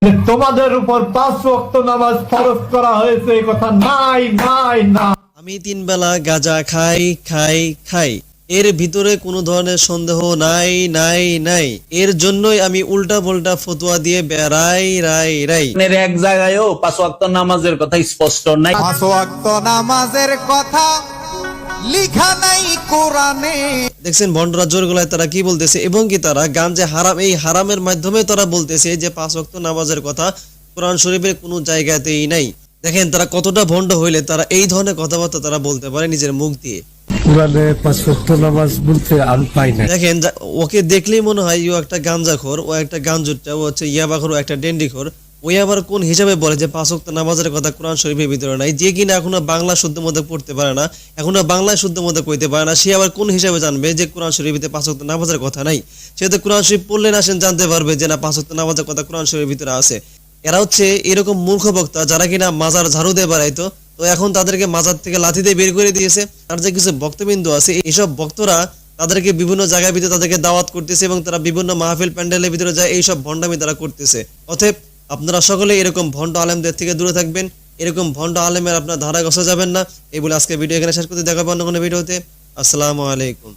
তোমাদের উপর 5 ওয়াক্ত নামাজ ফরজ করা হয়েছে, এই কথা নাই নাই না। আমি 3 বেলা গাঁজা খাই খাই খাই, এর ভিতরে কোনো ধরনের সন্দেহ নাই নাই নাই। এর জন্যই আমি উল্টা পাল্টা ফতোয়া দিয়ে বেড়াই রাই রাই। এক জায়গায়ও 5 ওয়াক্ত নামাজের কথা স্পষ্ট নাই। 5 ওয়াক্ত নামাজের কথা লিখা নাই কোরআনে। দেখছেন ভন্ডরা জোর গলায় তারা কি বলতেছে, এবং কি তারা গাঞ্জা হারাম, এই হারামের মাধ্যমে তারা বলতেছে যে 5 ওয়াক্ত নামাজের কথা কোরআন শরীফের কোনো জায়গাতেই নাই। দেখেন তারা কতটা ভন্ড হইলে তারা এই ধরনের কথাবার্তা তারা বলতে পারে নিজের মুখ দিয়ে। কোরআনে 5 ওয়াক্ত নামাজ বলতে আমি পাই না। দেখেন ওকে দেখলেই মনে হয় ও একটা গাঞ্জাখোর, ও একটা গাঞ্জুট্টা, ও হচ্ছে ইয়াবাখোর, ও একটা ডেন্ডিখোর। ওই আবার কোন হিসাবে বলে যে 5 ওয়াক্ত নামাজের কথা কোরআন শরীফের ভিতরে নাই, যে কিনা এখনো বাংলা শুদ্ধ মধ্যে পড়তে পারে না, এখনো বাংলায় শুদ্ধ মধ্যে কইতে পারে না, সে আবার কোন হিসাবে জানবে যে কোরআন শরীফের 5 ওয়াক্ত নামাজের কথা নাই? সে তো কোরআন শরীফ পড়লে না সেন জানতে পারবে যে না 5 ওয়াক্ত নামাজের কথা কোরআন শরীফের ভিতরে আছে। এরা হচ্ছে এরকম মূর্খ বক্তা যারা কিনা মাজার ঝাড়ু দিয়ে বেড়াইতো, তো এখন তাদেরকে মাজার থেকে লাথি দিয়ে বের করে দিয়েছে। আর যে কিছু বক্তবিন্দু আছে, এইসব বক্তরা তাদেরকে বিভিন্ন জায়গার ভিতরে তাদেরকে দাওয়াত করতেছে এবং তারা বিভিন্ন মাহফিল প্যান্ডেলের ভিতরে যায় এইসব ভণ্ডামি তারা করতেছে। অতএব আপনারা সকলে এরকম ভণ্ড আলেমদের থেকে দূরে থাকবেন, এরকম ভণ্ড আলেমের আপনার ধারা ঘষা যাবেন না। এই বলে আজকে ভিডিও এখানে শেষ করতে, দেখা হবে অন্য কোনো ভিডিওতে। আসসালামু আলাইকুম।